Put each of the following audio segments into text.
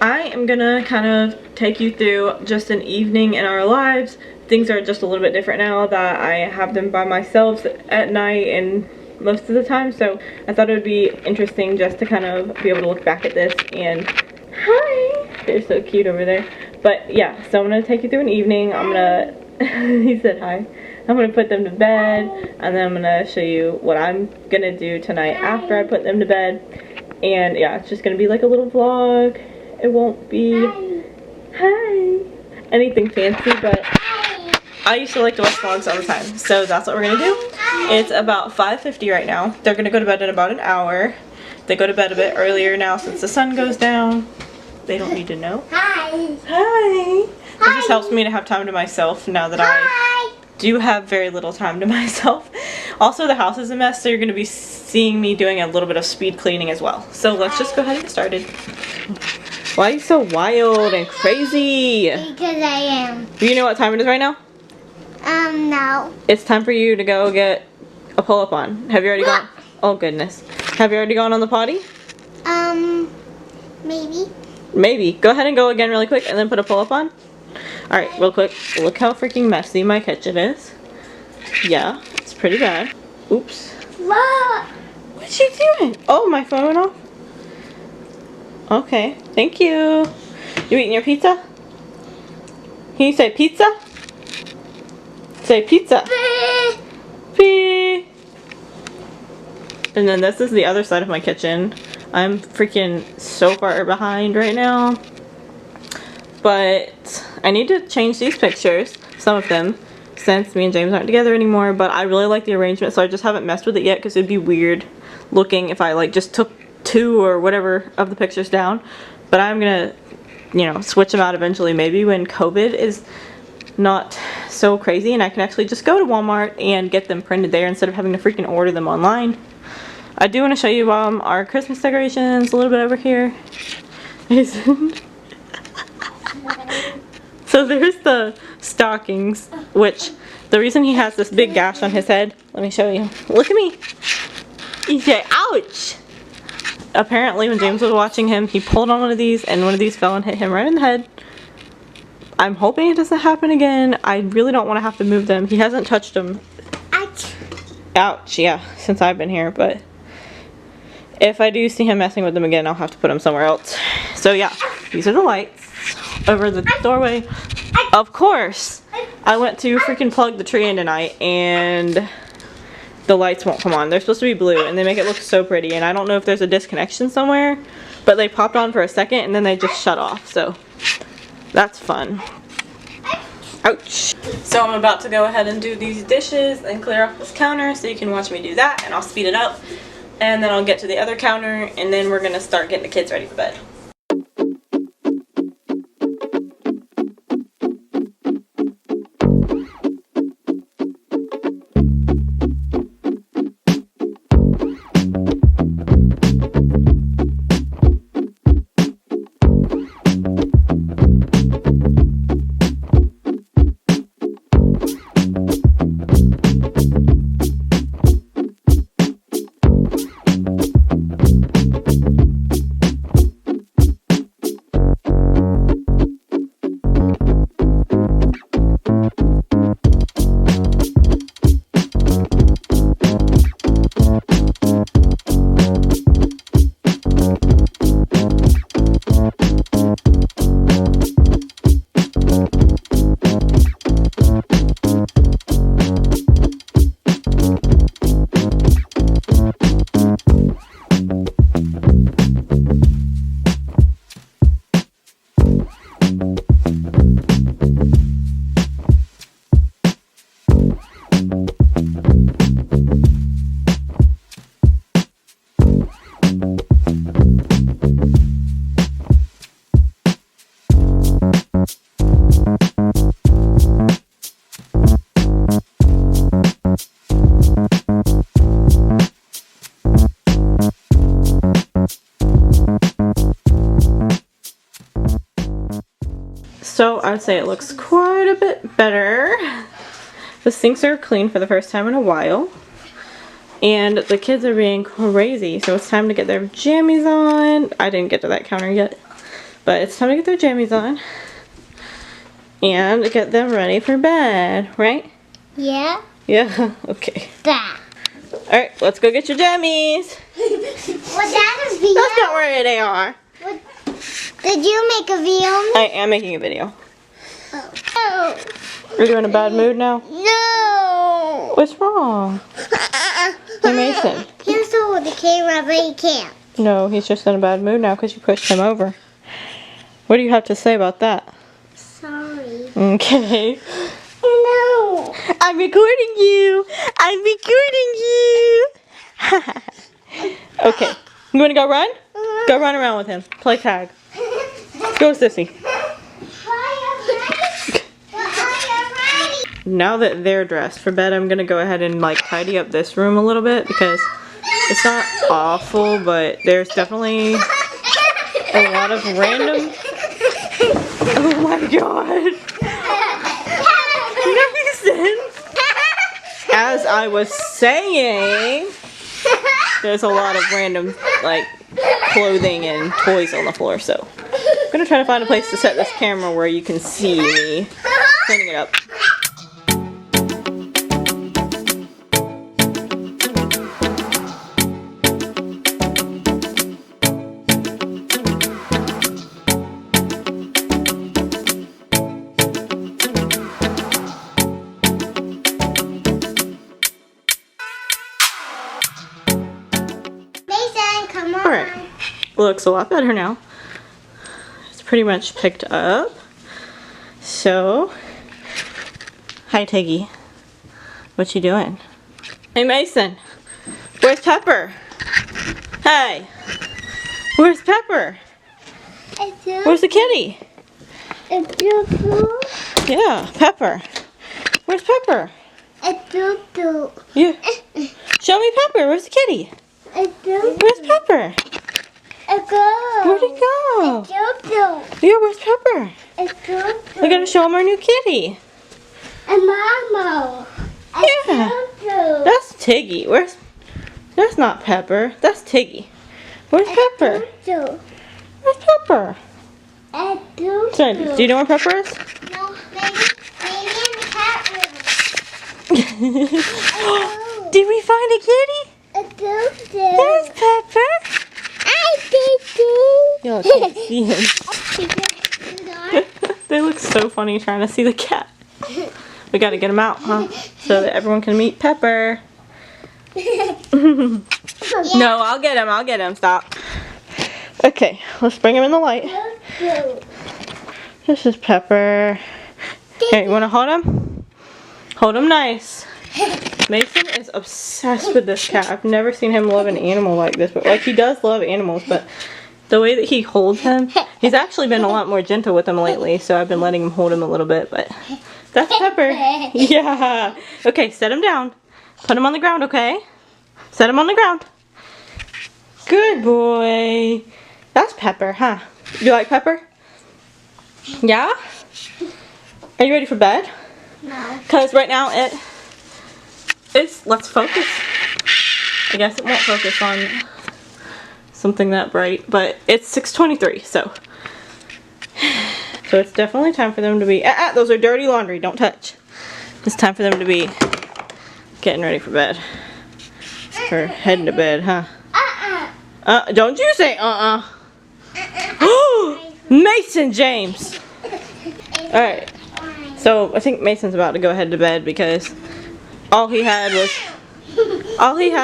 I am gonna kind of take you through just an evening in our lives. Things are just a little bit different now that I have them by myself at night and most of the time, so I thought it would be interesting just to kind of be able to look back at this. And hi, they're so cute over there. But yeah, so I'm gonna take you through an evening. I'm gonna he said hi. I'm gonna put them to bed, and then I'm gonna show you what I'm gonna do tonight after I put them to bed. And yeah, it's just gonna be like a little vlog. It won't be hi anything fancy, but I used to like to watch vlogs all the time, so that's what we're gonna do. It's about 5:50 right now. They're gonna go to bed in about an hour. They go to bed a bit earlier now since the sun goes down. They don't need to know. Hi. Hi. It just helps me to have time to myself now that I do have very little time to myself. Also, the house is a mess, so you're gonna be seeing me doing a little bit of speed cleaning as well. So let's just go ahead and get started. Why are you so wild and crazy? Because I am. Do you know what time it is right now? No. It's time for you to go get a pull-up on. Have you already gone? Oh goodness. Have you already gone on the potty? Maybe. Maybe. Go ahead and go again really quick and then put a pull-up on. Alright, real quick. Look how freaking messy my kitchen is. Yeah, it's pretty bad. Oops. Look. What's she doing? Oh, my phone went off. Okay, thank you. You eating your pizza? Can you say pizza? Say pizza. Pee. And then this is the other side of my kitchen. I'm freaking so far behind right now. But I need to change these pictures, some of them, since me and James aren't together anymore. But I really like the arrangement, so I just haven't messed with it yet because it'd be weird looking if I like just took 2 or whatever of the pictures down. But I'm gonna, you know, switch them out eventually, maybe when COVID is not so crazy and I can actually just go to Walmart and get them printed there instead of having to freaking order them online. I do want to show you our Christmas decorations a little bit over here. So there's the stockings, which the reason he has this big gash on his head, let me show you. Look at me. You say, ouch! Apparently when James was watching him, he pulled on one of these and one of these fell and hit him right in the head. I'm hoping it doesn't happen again. I really don't want to have to move them. He hasn't touched them. Ouch. Ouch, yeah, since I've been here, but if I do see him messing with them again, I'll have to put them somewhere else. So yeah, these are the lights over the doorway. Of course, I went to freaking plug the tree in tonight and the lights won't come on. They're supposed to be blue and they make it look so pretty, and I don't know if there's a disconnection somewhere, but they popped on for a second and then they just shut off, so that's fun. Ouch. So I'm about to go ahead and do these dishes and clear off this counter so you can watch me do that, and I'll speed it up. And then I'll get to the other counter and then we're gonna start getting the kids ready for bed. So I would say it looks quite a bit better. The sinks are clean for the first time in a while. And the kids are being crazy, so it's time to get their jammies on. I didn't get to that counter yet. But it's time to get their jammies on. And get them ready for bed, right? Yeah. Yeah, okay. That. Alright, let's go get your jammies. Was that a video? That's not where they are. Did you make a video? I am making a video. Oh. Are you in a bad mood now? No. What's wrong? Hey, Mason. He wants to hold the camera, but he can't. No, he's just in a bad mood now because you pushed him over. What do you have to say about that? Sorry. Okay. No. I'm recording you. I'm recording you. Okay. You want to go run? Go run around with him. Play tag. Go, Sissy. Now that they're dressed for bed, I'm going to go ahead and like tidy up this room a little bit because it's not awful, but there's definitely a lot of random... Oh my god. Mason! As I was saying, there's a lot of random like clothing and toys on the floor, so I'm gonna try to find a place to set this camera where you can see me cleaning it up. Mason, come on. Alright, looks a lot better now. It's pretty much picked up. So, hi Tiggy. What you doing? Hey Mason, where's Pepper? Hey, where's Pepper? Where's the kitty? It's beautiful. Yeah, Pepper. Where's Pepper? It's beautiful. Yeah. Show me Pepper. Where's the kitty? It's beautiful. Where's Pepper? It's go. Where'd it go? Beautiful. Yeah, where's Pepper? It's beautiful. We gotta show him our new kitty. And Mama. Yeah. That's Tiggy. That's not Pepper. That's Tiggy. Where's Pepper? Where's Pepper? Sorry, do you know where Pepper is? No, maybe in the cat room. Did we find a kitty? There's Pepper. Yo, I can't see him. They look so funny trying to see the cat. We gotta get him out, huh? So that everyone can meet Pepper. No, I'll get him. Stop. Okay, let's bring him in the light. This is Pepper. Here, you wanna hold him? Hold him nice. Mason is obsessed with this cat. I've never seen him love an animal like this, but like he does love animals, but the way that he holds him, he's actually been a lot more gentle with him lately, so I've been letting him hold him a little bit, but that's Pepper. Yeah. Okay, set him down. Put him on the ground, okay? Set him on the ground. Good boy. That's Pepper, huh? You like Pepper? Yeah? Are you ready for bed? No. Because right now let's focus. I guess it won't focus on something that bright, but it's 6:23, so it's definitely time for them to be, those are dirty laundry, don't touch. It's time for them to be getting ready for bed. Or heading to bed, huh? Don't you say Mason James! Alright, so I think Mason's about to go ahead to bed because all he had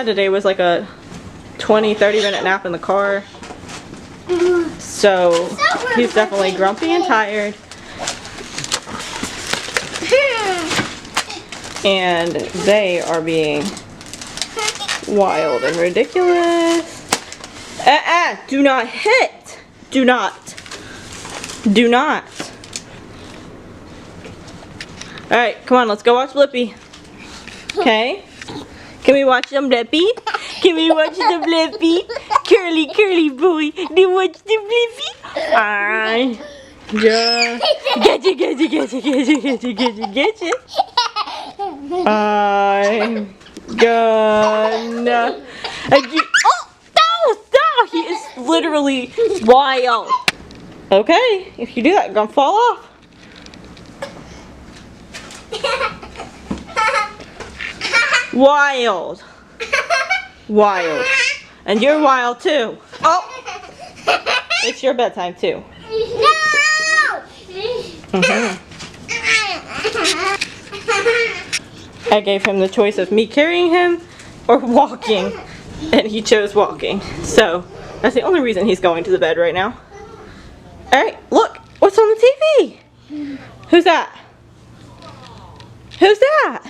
today was like a 20-30 minute nap in the car. So he's definitely grumpy and tired. And they are being wild and ridiculous. Do not hit. Do not. Do not. Alright, come on, let's go watch Blippi. Okay? Can we watch some Blippi? Can we watch the Blippi? Curly, curly boy. Do you watch the Blippi? I Getcha, getcha, getcha, getcha, getcha, getcha, getcha. I'm gonna... Oh, no, stop! He is literally wild. Okay, if you do that, you're gonna fall off. Wild. Wild. And you're wild too. Oh, it's your bedtime too. No! I gave him the choice of me carrying him or walking, and he chose walking. So that's the only reason he's going to the bed right now. Alright, look, what's on the TV? Who's that? Who's that?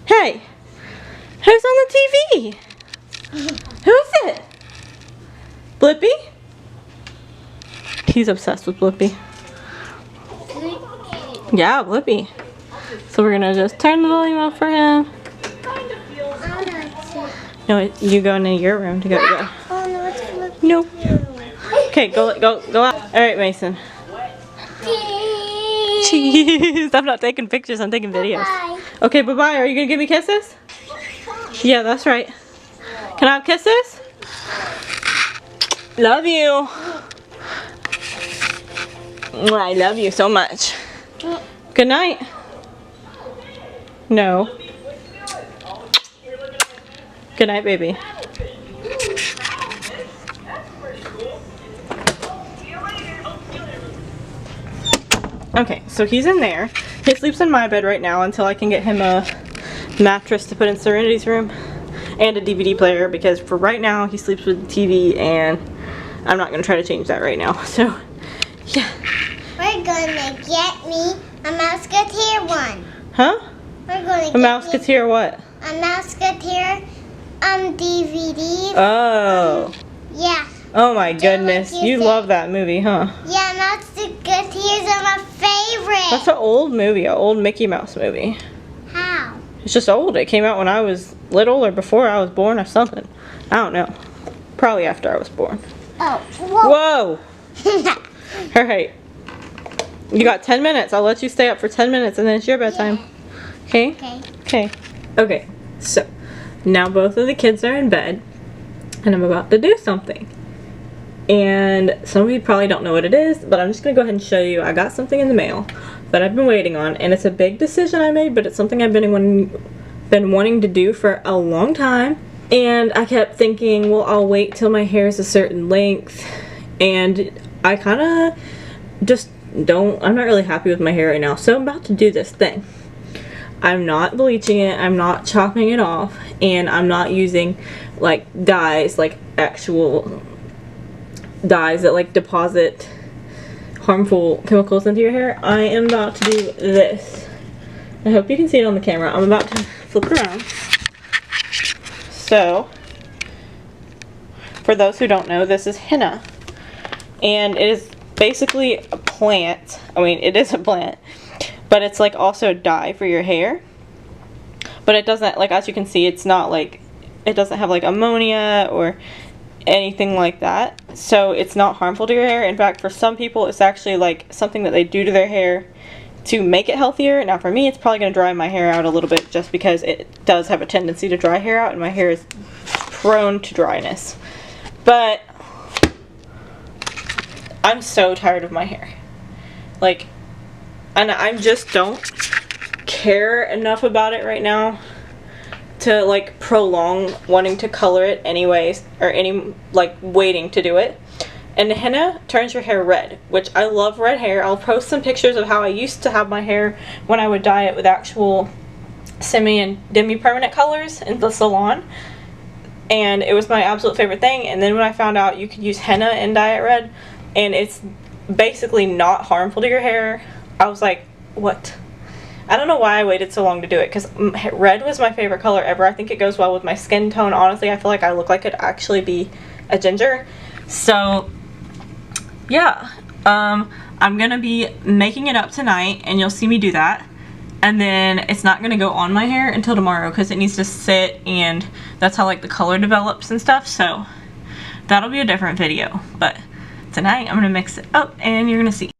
Hey, who's on the TV? Who's it? Blippi? He's obsessed with Blippi. Yeah, Blippi. So we're gonna just turn the volume up for him. No, you go into your room to go. No. Okay, go out. All right, Mason. Jeez, I'm not taking pictures. I'm taking videos. Bye. Okay, bye-bye. Are you gonna give me kisses? Yeah, that's right. Can I have kisses? Love you. I love you so much. Good night. No. Good night, baby. Okay, so he's in there. He sleeps in my bed right now until I can get him a mattress to put in Serenity's room and a DVD player, because for right now he sleeps with the TV and I'm not going to try to change that right now. So, yeah. We're gonna get me a Musketeer one. Huh? We're gonna A get Mouseketeer what? me a Musketeer DVD. Oh. Yeah. Oh my goodness. what you You say. love that movie, huh? Yeah, Musketeers are my favorite. That's an old movie, an old Mickey Mouse movie. How? It's just old. It came out when I was little or before I was born or something. I don't know. Probably after I was born. Oh, whoa. Whoa! Alright. You got 10 minutes. I'll let you stay up for 10 minutes and then it's your bedtime. Okay? Okay. Okay. Okay. So, now both of the kids are in bed and I'm about to do something. And some of you probably don't know what it is, but I'm just going to go ahead and show you. I got something in the mail that I've been waiting on, and it's a big decision I made, but it's something I've been wanting to do for a long time. And I kept thinking, well, I'll wait till my hair is a certain length, and I kind of just I'm not really happy with my hair right now, so I'm about to do this thing. I'm not bleaching it, I'm not chopping it off, and I'm not using like dyes, like actual dyes that like deposit harmful chemicals into your hair. I am about to do this. I hope you can see it on the camera. I'm about to flip it around. So, for those who don't know, this is henna. And it is basically a plant. I mean, it is a plant. But it's like also a dye for your hair. But it doesn't, like, as you can see, it's not like, it doesn't have like ammonia or anything like that. So it's not harmful to your hair. In fact, for some people, it's actually like something that they do to their hair to make it healthier. Now for me, it's probably going to dry my hair out a little bit just because it does have a tendency to dry hair out and my hair is prone to dryness. But I'm so tired of my hair. Like, and I just don't care enough about it right now to like prolong wanting to color it anyways, or waiting to do it. And henna turns your hair red, which I love red hair. I'll post some pictures of how I used to have my hair when I would dye it with actual semi and demi-permanent colors in the salon. And it was my absolute favorite thing. And then when I found out you could use henna and dye it red, and it's basically not harmful to your hair, I was like, what? I don't know why I waited so long to do it, because red was my favorite color ever. I think it goes well with my skin tone. Honestly, I feel like I look like I'd actually be a ginger. So, yeah. I'm going to be making it up tonight, and you'll see me do that. And then it's not going to go on my hair until tomorrow, because it needs to sit, and that's how like the color develops and stuff. So, that'll be a different video. But tonight, I'm going to mix it up, and you're going to see.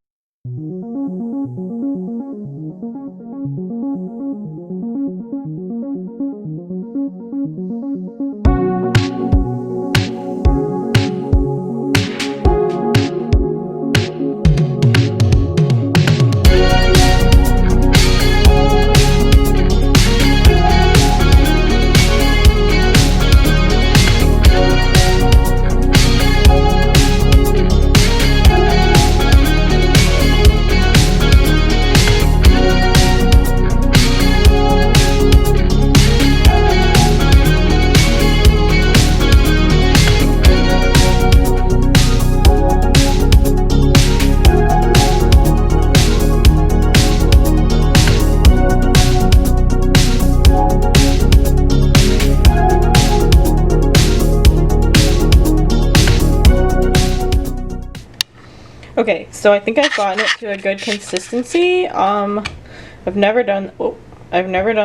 Okay, so I think I've gotten it to a good consistency. I've never done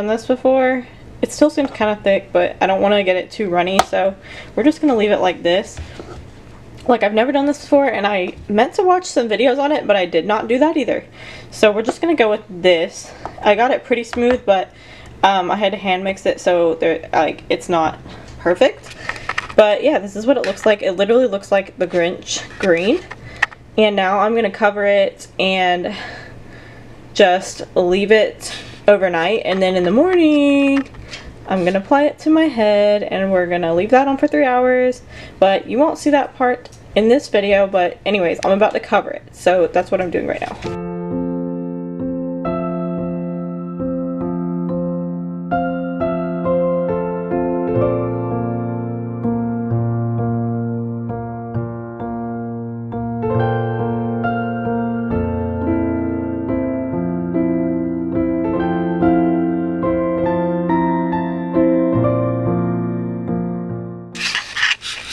this before. It still seems kind of thick, but I don't want to get it too runny, so we're just gonna leave it like this. Like, I've never done this before, and I meant to watch some videos on it, but I did not do that either. So we're just gonna go with this. I got it pretty smooth, but I had to hand mix it, so it's not perfect. But yeah, this is what it looks like. It literally looks like the Grinch green. And now I'm gonna cover it and just leave it overnight, and then in the morning I'm gonna apply it to my head, and we're gonna leave that on for 3 hours. But you won't see that part in this video, but anyways, I'm about to cover it, so that's what I'm doing right now.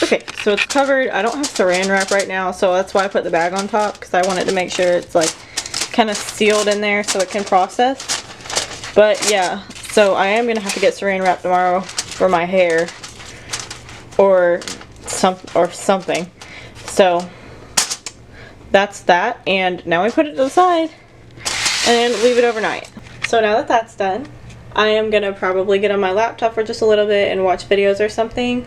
Okay, so it's covered. I don't have saran wrap right now, so that's why I put the bag on top, because I wanted to make sure it's like kind of sealed in there so it can process. But yeah, so I am gonna have to get saran wrap tomorrow for my hair or something. So that's that, and now we put it to the side and leave it overnight. So now that that's done, I am gonna probably get on my laptop for just a little bit and watch videos or something.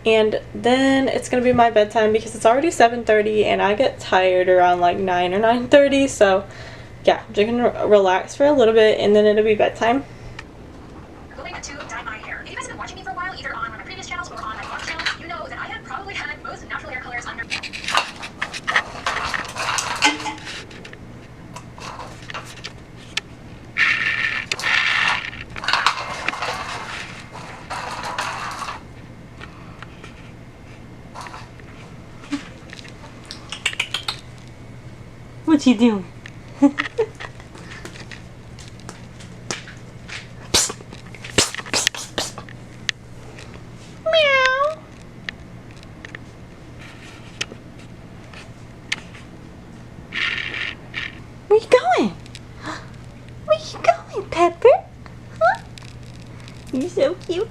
And then it's gonna be my bedtime because it's already 7:30 and I get tired around like 9 or 9:30. So yeah, I'm just gonna relax for a little bit and then it'll be bedtime. Going to dye my hair. If you guys have been watching me for a while, either on one of my previous channels or on my vlog channel, you know that I have probably had most natural hair colors under. What you doing? Meow. Where you going? Where you going, Pepper? Huh? You're so cute.